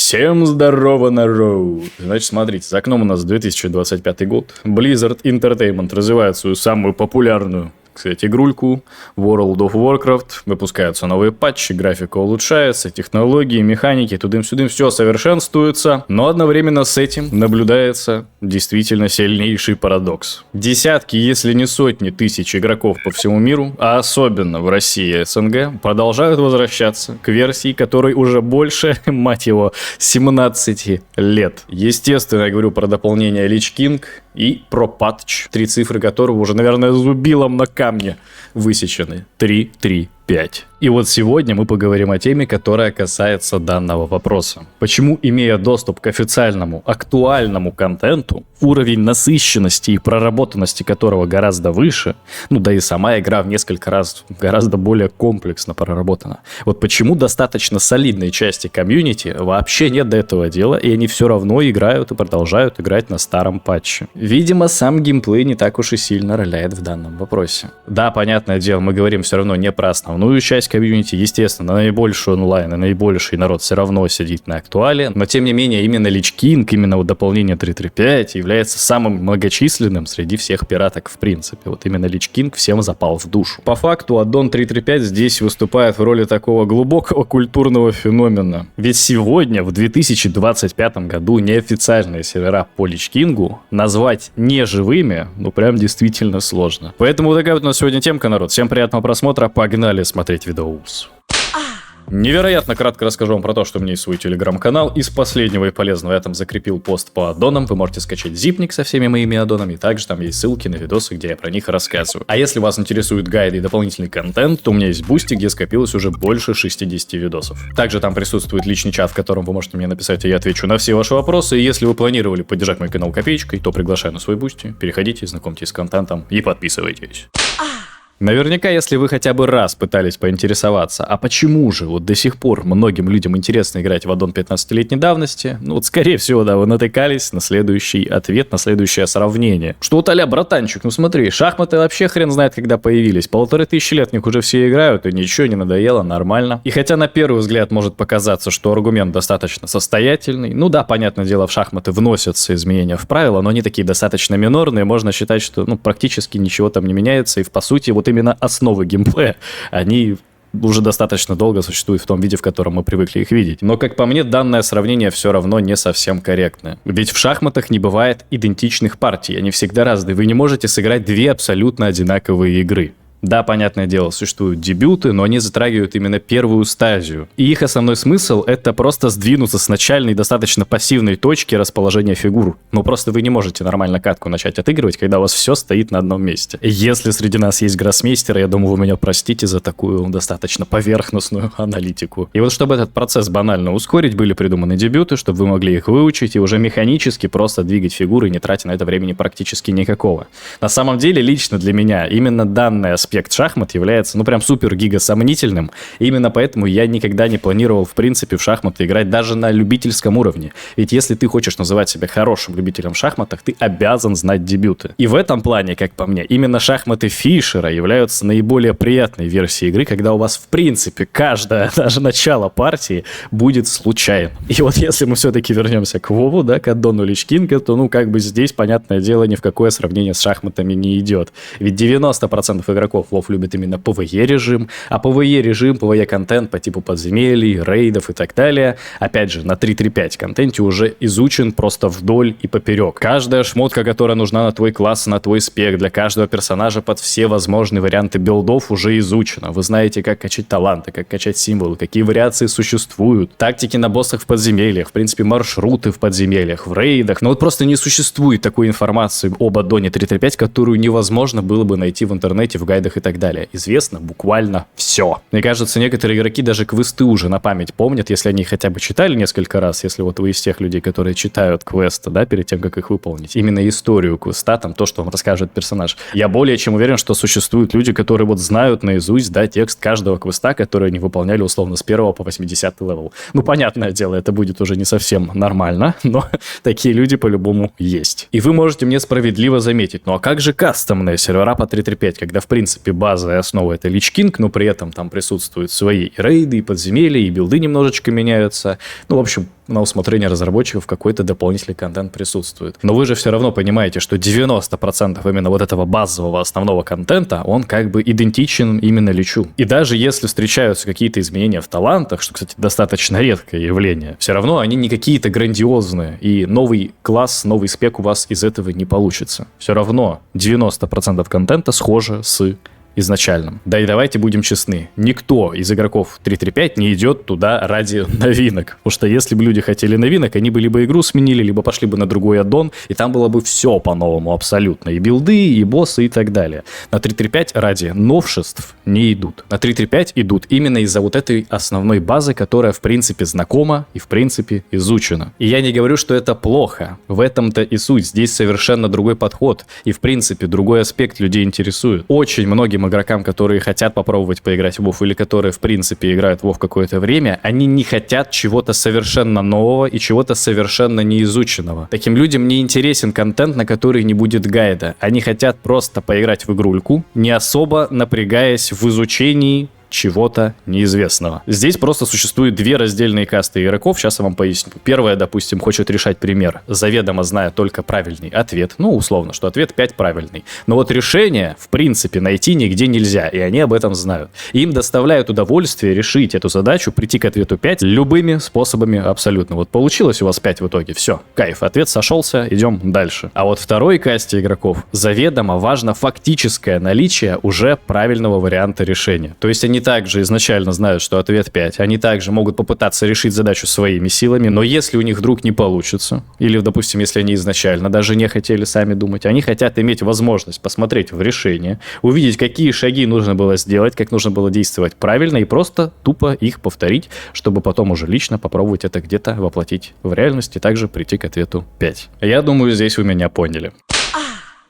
Всем здорово, народ! Значит, смотрите, за окном у нас 2025 год. Blizzard Entertainment развивает свою самую популярную, кстати, игрульку World of Warcraft. Выпускаются новые патчи, графика улучшается, технологии, механики, тудым-сюдым, все совершенствуется. Но одновременно с этим наблюдается действительно сильнейший парадокс. Десятки, если не сотни тысяч игроков по всему миру, а особенно в России и СНГ, продолжают возвращаться к версии, которой уже больше, мать его, 17 лет. Естественно, я говорю про дополнение Lich King и про патч, 3 цифры которого уже, наверное, зубилом на камне высечены. 335. И вот сегодня мы поговорим о теме, которая касается данного вопроса. Почему, имея доступ к официальному, актуальному контенту, уровень насыщенности и проработанности которого гораздо выше, ну да и сама игра в несколько раз гораздо более комплексно проработана. Вот почему достаточно солидной части комьюнити вообще нет до этого дела, и они все равно играют и продолжают играть на старом патче. Видимо, сам геймплей не так уж и сильно роляет в данном вопросе. Да, понятное дело, мы говорим все равно не про основную часть комьюнити, естественно, наибольший онлайн и наибольший народ все равно сидит на актуале, но тем не менее именно Lich King, именно вот дополнение 335 является самым многочисленным среди всех пираток в принципе. Вот именно Lich King всем запал в душу. По факту аддон 335 здесь выступает в роли такого глубокого культурного феномена. Ведь сегодня, в 2025 году, неофициальные сервера по Lich King назвать неживыми, ну прям действительно сложно. Поэтому вот такая вот у нас сегодня темка, народ. Всем приятного просмотра, погнали смотреть видоус. Невероятно кратко расскажу вам про то, что у меня есть свой телеграм-канал. Из последнего и полезного я там закрепил пост по аддонам. Вы можете скачать зипник со всеми моими аддонами. Также там есть ссылки на видосы, где я про них рассказываю. А если вас интересует гайды и дополнительный контент, то у меня есть Бусти, где скопилось уже больше 60 видосов. Также там присутствует личный чат, в котором вы можете мне написать, и я отвечу на все ваши вопросы. И если вы планировали поддержать мой канал копеечкой, то приглашаю на свой Бусти. Переходите, знакомьтесь с контентом и подписывайтесь. Наверняка, если вы хотя бы раз пытались поинтересоваться, а почему же вот до сих пор многим людям интересно играть в аддон 15-летней давности, ну вот скорее всего, да, вы натыкались на следующий ответ, на следующее сравнение. Что вот а-ля, братанчик, ну смотри, шахматы вообще хрен знает, когда появились. 1500 лет в них уже все играют, и ничего не надоело, нормально. И хотя на первый взгляд может показаться, что аргумент достаточно состоятельный, ну да, понятное дело, в шахматы вносятся изменения в правила, но они такие достаточно минорные, можно считать, что ну практически ничего там не меняется, и по сути вот именно основы геймплея, они уже достаточно долго существуют в том виде, в котором мы привыкли их видеть. Но, как по мне, данное сравнение все равно не совсем корректное. Ведь в шахматах не бывает идентичных партий, они всегда разные. Вы не можете сыграть две абсолютно одинаковые игры. Да, понятное дело, существуют дебюты, но они затрагивают именно первую стадию. И их основной смысл — это просто сдвинуться с начальной достаточно пассивной точки расположения фигур. Но просто вы не можете нормально катку начать отыгрывать, когда у вас все стоит на одном месте. Если среди нас есть гроссмейстеры, я думаю, вы меня простите за такую достаточно поверхностную аналитику. И вот чтобы этот процесс банально ускорить, были придуманы дебюты, чтобы вы могли их выучить и уже механически просто двигать фигуры, не тратя на это времени практически никакого. На самом деле, лично для меня именно данный аспект шахмат является, ну, прям супер-гига сомнительным. И именно поэтому я никогда не планировал, в принципе, в шахматы играть даже на любительском уровне. Ведь если ты хочешь называть себя хорошим любителем в шахматах, ты обязан знать дебюты. И в этом плане, как по мне, именно шахматы Фишера являются наиболее приятной версией игры, когда у вас, в принципе, каждое, даже начало партии будет случайным. И вот если мы все-таки вернемся к Вову, да, к аддону Lich King, то, ну, как бы здесь, понятное дело, ни в какое сравнение с шахматами не идет. Ведь 90% игроков Вов любит именно PvE режим, а PvE режим, PvE контент по типу подземелий, рейдов и так далее, опять же, на 3.3.5 контенте уже изучен просто вдоль и поперек. Каждая шмотка, которая нужна на твой класс, на твой спек, для каждого персонажа под все возможные варианты билдов уже изучена. Вы знаете, как качать таланты, как качать символы, какие вариации существуют, тактики на боссах в подземельях, в принципе, маршруты в подземельях, в рейдах. Но вот просто не существует такой информации об аддоне 3.3.5, которую невозможно было бы найти в интернете, в гайдах и так далее. Известно буквально все. Мне кажется, некоторые игроки даже квесты уже на память помнят, если они хотя бы читали несколько раз, если вот вы из тех людей, которые читают квесты, да, перед тем, как их выполнить. Именно историю квеста, там, то, что вам расскажет персонаж. Я более чем уверен, что существуют люди, которые вот знают наизусть, да, текст каждого квеста, который они выполняли условно с 1 по 80 левел. Ну, понятное дело, это будет уже не совсем нормально, но такие люди по-любому есть. И вы можете мне справедливо заметить, ну а как же кастомные сервера по 3.3.5, когда, в принципе, базовая основа — это Lich King, но при этом там присутствуют свои рейды, и подземелья, и билды немножечко меняются. Ну, в общем, на усмотрение разработчиков какой-то дополнительный контент присутствует. Но вы же все равно понимаете, что 90% именно вот этого базового основного контента, он как бы идентичен именно Личу. И даже если встречаются какие-то изменения в талантах, что, кстати, достаточно редкое явление, все равно они не какие-то грандиозные, и новый класс, новый спек у вас из этого не получится. Все равно 90% контента схоже с изначальным. Да и давайте будем честны, никто из игроков 3.3.5 не идет туда ради новинок. Потому что если бы люди хотели новинок, они бы либо игру сменили, либо пошли бы на другой аддон, и там было бы все по-новому абсолютно. И билды, и боссы, и так далее. На 3.3.5 ради новшеств не идут. На 3.3.5 идут именно из-за вот этой основной базы, которая в принципе знакома и в принципе изучена. И я не говорю, что это плохо. В этом-то и суть. Здесь совершенно другой подход. И в принципе другой аспект людей интересует. Очень многим игрокам, которые хотят попробовать поиграть в WoW или которые, в принципе, играют в WoW какое-то время, они не хотят чего-то совершенно нового и чего-то совершенно неизученного. Таким людям не интересен контент, на который не будет гайда. Они хотят просто поиграть в игрульку, не особо напрягаясь в изучении чего-то неизвестного. Здесь просто существует две раздельные касты игроков, сейчас я вам поясню. Первая, допустим, хочет решать пример, заведомо зная только правильный ответ, ну, условно, что ответ 5 правильный. Но вот решение, в принципе, найти нигде нельзя, и они об этом знают. И им доставляет удовольствие решить эту задачу, прийти к ответу 5 любыми способами абсолютно. Вот получилось у вас 5 в итоге, все, кайф, ответ сошелся, идем дальше. А вот второй касте игроков заведомо важно фактическое наличие уже правильного варианта решения. То есть они также изначально знают, что ответ 5. Они также могут попытаться решить задачу своими силами, но если у них вдруг не получится, или, допустим, если они изначально даже не хотели сами думать, они хотят иметь возможность посмотреть в решение, увидеть, какие шаги нужно было сделать, как нужно было действовать правильно, и просто тупо их повторить, чтобы потом уже лично попробовать это где-то воплотить в реальность и также прийти к ответу 5. Я думаю, здесь вы меня поняли.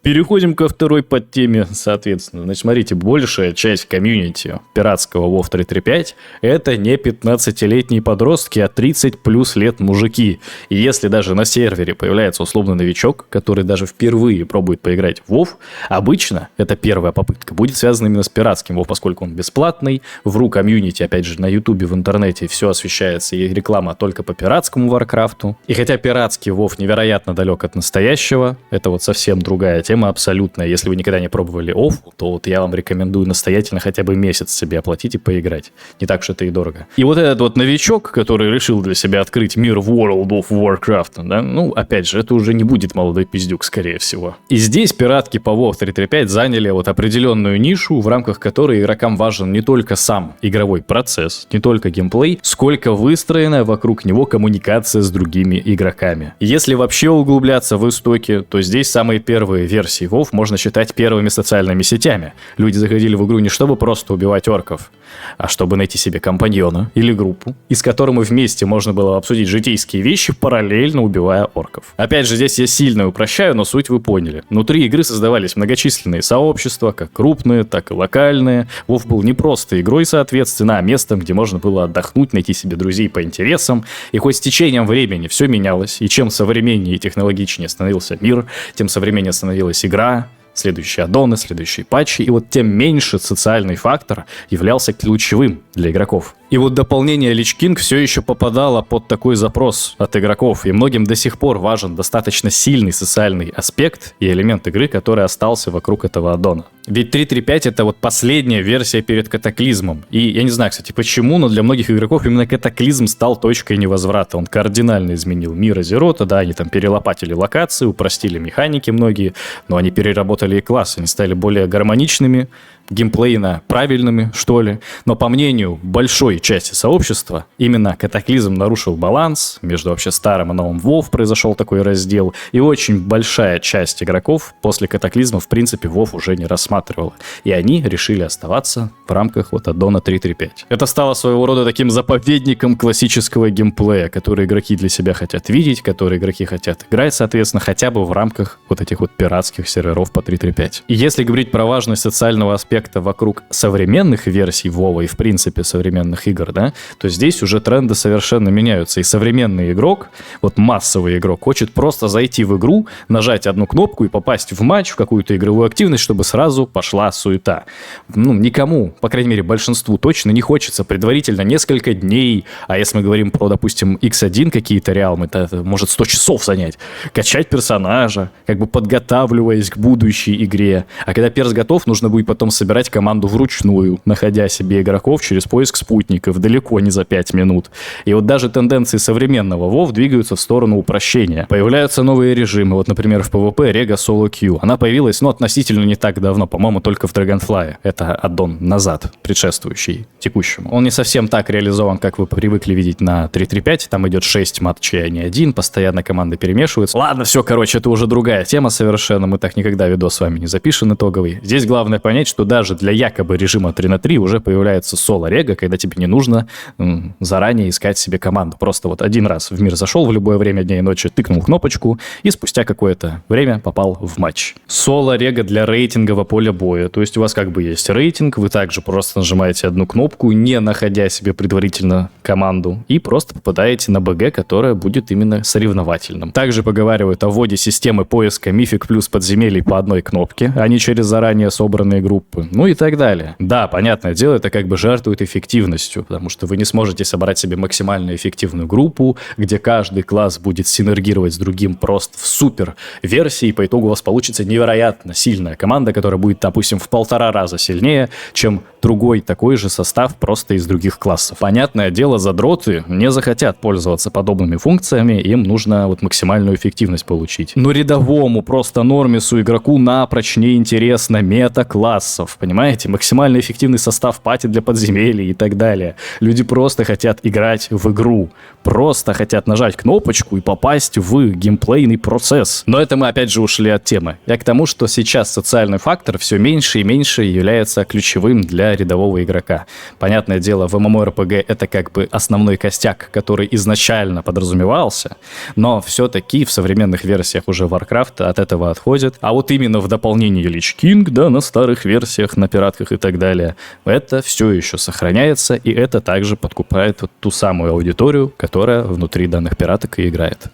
Переходим ко второй подтеме, соответственно. Значит, смотрите, большая часть комьюнити пиратского WoW 3.3.5 это не 15-летние подростки, а 30 плюс лет мужики. И если даже на сервере появляется условный новичок, который даже впервые пробует поиграть в WoW, обычно эта первая попытка будет связана именно с пиратским WoW, поскольку он бесплатный, в ру комьюнити, опять же, на ютубе, в интернете все освещается, и реклама только по пиратскому Варкрафту. И хотя пиратский WoW невероятно далек от настоящего, это вот совсем другая тема абсолютная. Если вы никогда не пробовали WoW, то вот я вам рекомендую настоятельно хотя бы месяц себе оплатить и поиграть. Не так уж это и дорого. И вот этот вот новичок, который решил для себя открыть мир в World of Warcraft, да, ну, опять же, это уже не будет молодой пиздюк, скорее всего. И здесь пиратки по WoW 3.3.5 заняли вот определенную нишу, в рамках которой игрокам важен не только сам игровой процесс, не только геймплей, сколько выстроенная вокруг него коммуникация с другими игроками. И если вообще углубляться в истоки, то здесь самые первые версии WoW можно считать первыми социальными сетями. Люди заходили в игру не чтобы просто убивать орков, а чтобы найти себе компаньона или группу, и с которым вместе можно было обсудить житейские вещи, параллельно убивая орков. Опять же, здесь я сильно упрощаю, но суть вы поняли. Внутри игры создавались многочисленные сообщества, как крупные, так и локальные. WoW был не просто игрой, соответственно, а местом, где можно было отдохнуть, найти себе друзей по интересам. И хоть с течением времени все менялось, и чем современнее и технологичнее становился мир, тем современнее становилась игра, следующие аддоны, следующие патчи, и вот тем меньше социальный фактор являлся ключевым для игроков. И вот дополнение Lich King все еще попадало под такой запрос от игроков, и многим до сих пор важен достаточно сильный социальный аспект и элемент игры, который остался вокруг этого аддона. Ведь 3.3.5 это вот последняя версия перед катаклизмом. И я не знаю, кстати, почему, но для многих игроков именно катаклизм стал точкой невозврата. Он кардинально изменил мир Азерота, да, они там перелопатили локации, упростили механики многие, но они переработали и классы, они стали более гармоничными, геймплейно правильными, что ли. Но по мнению большой части сообщества, именно катаклизм нарушил баланс между вообще старым и новым WoW, произошел такой раздел, и очень большая часть игроков после катаклизма в принципе WoW уже не рассматривала. И они решили оставаться в рамках вот аддона 3.3.5. Это стало своего рода таким заповедником классического геймплея, который игроки для себя хотят видеть, который игроки хотят играть, соответственно, хотя бы в рамках вот этих вот пиратских серверов по 3.3.5. И если говорить про важность социального аспекта аспекта вокруг современных версий Вова и, в принципе, современных игр, да, то здесь уже тренды совершенно меняются. И современный игрок, вот массовый игрок, хочет просто зайти в игру, нажать одну кнопку и попасть в матч, в какую-то игровую активность, чтобы сразу пошла суета. Ну, никому, по крайней мере, большинству точно не хочется предварительно несколько дней, а если мы говорим про, допустим, X1 какие-то реалмы, это может 100 часов занять, качать персонажа, как бы подготавливаясь к будущей игре. А когда перс готов, нужно будет потом собирать команду вручную, находя себе игроков через поиск спутников, далеко не за 5 минут. И вот даже тенденции современного WoW двигаются в сторону упрощения. Появляются новые режимы, вот, например, в PvP Rega Solo Queue. Она появилась, ну, относительно не так давно, по-моему, только в Dragonfly. Это аддон назад, предшествующий текущему. Он не совсем так реализован, как вы привыкли видеть на 3.3.5. Там идет 6 матчей, а не один, постоянно команды перемешиваются. Ладно, все, короче, это уже другая тема совершенно. Мы так никогда видос с вами не запишем итоговый. Здесь главное понять, что даже для якобы режима 3 на 3 уже появляется соло-рега, когда тебе не нужно заранее искать себе команду. Просто вот один раз в мир зашел в любое время дня и ночи, тыкнул кнопочку и спустя какое-то время попал в матч. Соло-рега для рейтингового поля боя. То есть у вас как бы есть рейтинг, вы также просто нажимаете одну кнопку, не находя себе предварительно команду, и просто попадаете на БГ, которая будет именно соревновательным. Также поговаривают о вводе системы поиска мифик плюс подземелий по одной кнопке, а не через заранее собранные группы, ну и так далее. Да, понятное дело, это как бы жертвует эффективностью, потому что вы не сможете собрать себе максимально эффективную группу, где каждый класс будет синергировать с другим просто в супер версии, и по итогу у вас получится невероятно сильная команда, которая будет, допустим, в 1,5 раза сильнее, чем другой такой же состав просто из других классов. Понятное дело, задроты не захотят пользоваться подобными функциями, им нужно вот максимальную эффективность получить. Но рядовому просто нормису игроку напрочь не интересно мета классов, понимаете? Максимально эффективный состав пати для подземелий и так далее. Люди просто хотят играть в игру, просто хотят нажать кнопочку и попасть в геймплейный процесс. Но это мы опять же ушли от темы. Я к тому, что сейчас социальный фактор все меньше и меньше является ключевым для рядового игрока. Понятное дело, в MMORPG это как бы основной костяк, который изначально подразумевался, но все-таки в современных версиях уже Warcraft от этого отходит. А вот именно в дополнении Lich King, да, на старых версиях, на пиратках и так далее, это все еще сохраняется, и это также подкупает вот ту самую аудиторию, которая внутри данных пираток и играет.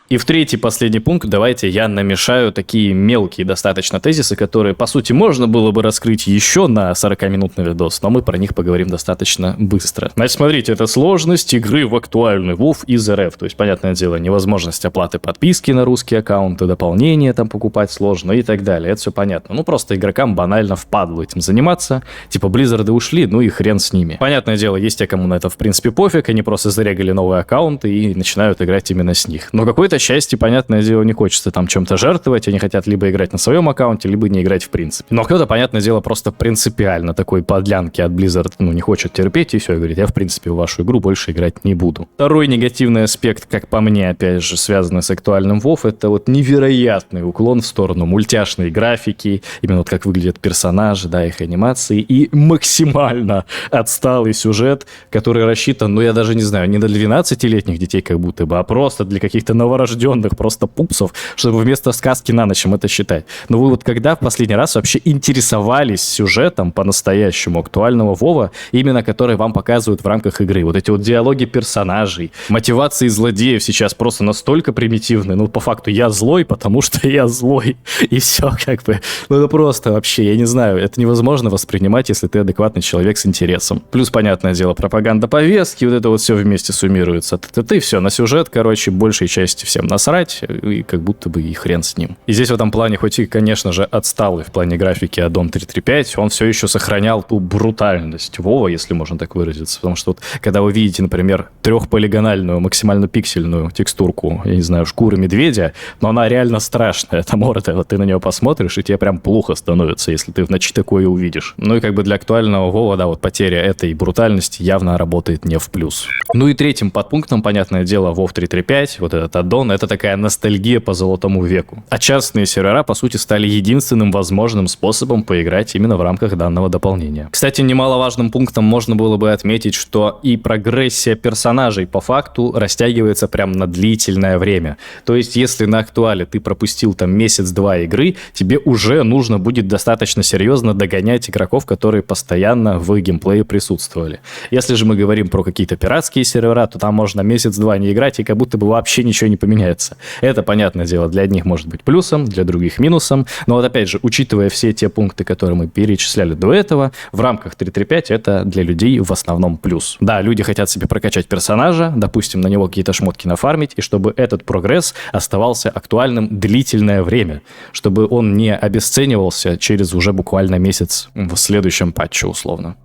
И в третий, последний пункт, давайте я намешаю такие мелкие достаточно тезисы, которые, по сути, можно было бы раскрыть еще на 40-минутный видос, но мы про них поговорим достаточно быстро. Значит, смотрите, это сложность игры в актуальный WoW из РФ. То есть, понятное дело, невозможность оплаты подписки на русские аккаунты, дополнения там покупать сложно и так далее. Это все понятно. Ну, просто игрокам банально впадло этим заниматься. Типа, Близзарды ушли, ну и хрен с ними. Понятное дело, есть те, кому на это, в принципе, пофиг, они просто зарегали новые аккаунты и начинают играть именно с них. Но какой-то части, понятное дело, не хочется там чем-то жертвовать, они хотят либо играть на своем аккаунте, либо не играть в принципе. Но кто-то, понятное дело, просто принципиально такой подлянки от Blizzard, не хочет терпеть и все, и говорит, я в принципе в вашу игру больше играть не буду. Второй негативный аспект, как по мне, опять же, связанный с актуальным WoW, это вот невероятный уклон в сторону мультяшной графики, именно вот как выглядят персонажи, да, их анимации, и максимально отсталый сюжет, который рассчитан, я даже не знаю, не для 12-летних детей как будто бы, а просто для каких-то новорожденных просто пупсов, чтобы вместо сказки на ночь им это считать. Но вы вот когда в последний раз вообще интересовались сюжетом по-настоящему актуального Вова, именно который вам показывают в рамках игры? Вот эти вот диалоги персонажей, мотивации злодеев сейчас просто настолько примитивны. По факту я злой, потому что я злой. И все как бы. Это просто вообще, я не знаю, это невозможно воспринимать, если ты адекватный человек с интересом. Плюс, понятное дело, пропаганда повестки, вот это вот все вместе суммируется. Ты все, на сюжет, большей части всем насрать, и как будто бы и хрен с ним. И здесь в этом плане, хоть и, конечно же, отсталый в плане графики Addon 3.3.5, он все еще сохранял ту брутальность Вова, если можно так выразиться. Потому что вот, когда вы видите, например, 3-полигональную, максимально пиксельную текстурку, я не знаю, шкуры медведя, но она реально страшная, эта морда, вот ты на нее посмотришь, и тебе прям плохо становится, если ты в ночи такое увидишь. И как бы для актуального Вова, да, вот потеря этой брутальности явно работает не в плюс. И третьим подпунктом, понятное дело, WoW 3.3.5, вот этот аддон, Hearthstone — это такая ностальгия по золотому веку. А частные сервера, по сути, стали единственным возможным способом поиграть именно в рамках данного дополнения. Кстати, немаловажным пунктом можно было бы отметить, что и прогрессия персонажей по факту растягивается прям на длительное время. То есть, если на актуале ты пропустил там месяц-два игры, тебе уже нужно будет достаточно серьезно догонять игроков, которые постоянно в геймплее присутствовали. Если же мы говорим про какие-то пиратские сервера, то там можно месяц-два не играть, и как будто бы вообще ничего не поменяется. Это, понятное дело, для одних может быть плюсом, для других минусом, но вот опять же, учитывая все те пункты, которые мы перечисляли до этого, в рамках 3.3.5 это для людей в основном плюс. Да, люди хотят себе прокачать персонажа, допустим, на него какие-то шмотки нафармить, и чтобы этот прогресс оставался актуальным длительное время, чтобы он не обесценивался через уже буквально месяц в следующем патче условно.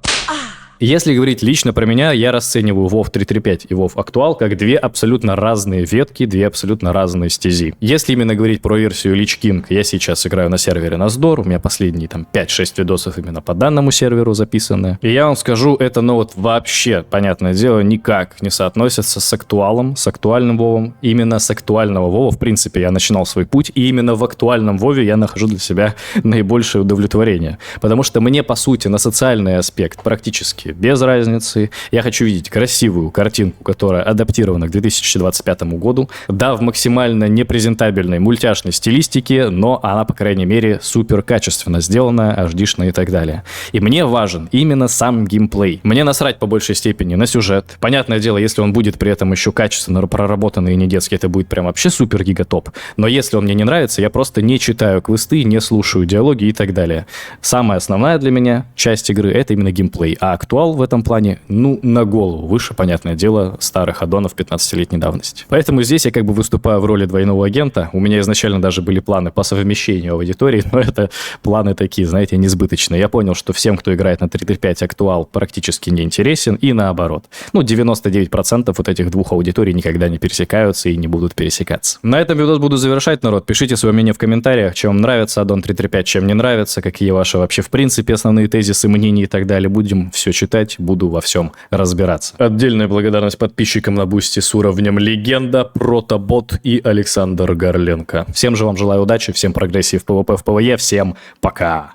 Если говорить лично про меня, я расцениваю WoW 3.3.5 и WoW Актуал как две абсолютно разные ветки, две абсолютно разные стези. Если именно говорить про версию Lich King, я сейчас играю на сервере Наздор, у меня последние там 5-6 видосов именно по данному серверу записаны. И я вам скажу, это ну вот вообще, понятное дело, никак не соотносится с Актуалом, с актуальным WoW. Именно с актуального WoW, в принципе, я начинал свой путь, и именно в актуальном WoW я нахожу для себя наибольшее удовлетворение. Потому что мне, по сути, на социальный аспект практически без разницы. Я хочу видеть красивую картинку, которая адаптирована к 2025 году. Да, в максимально непрезентабельной мультяшной стилистике, но она, по крайней мере, супер качественно сделана, HD-шная и так далее. И мне важен именно сам геймплей. Мне насрать по большей степени на сюжет. Понятное дело, если он будет при этом еще качественно проработанный и не детский, это будет прям вообще супер гигатоп. Но если он мне не нравится, я просто не читаю квесты, не слушаю диалоги и так далее. Самая основная для меня часть игры — это именно геймплей. А актуал в этом плане, ну, на голову выше, понятное дело, старых аддонов 15-летней давности. Поэтому здесь я как бы выступаю в роли двойного агента. У меня изначально даже были планы по совмещению аудитории, но это планы такие, знаете, несбыточные. Я понял, что всем, кто играет на 3.3.5 актуал, практически не интересен, и наоборот. Ну, 99% вот этих двух аудиторий никогда не пересекаются и не будут пересекаться. На этом видос буду завершать, народ. Пишите свое мнение в комментариях, чем вам нравится аддон 3.3.5, чем не нравится, какие ваши вообще в принципе основные тезисы, мнения и так далее. Будем все читать, буду во всем разбираться. Отдельная благодарность подписчикам на Бусти с уровнем легенда, Протобот и Александр Горленко. Всем же вам желаю удачи, всем прогрессии в PvP, в PvE, всем пока!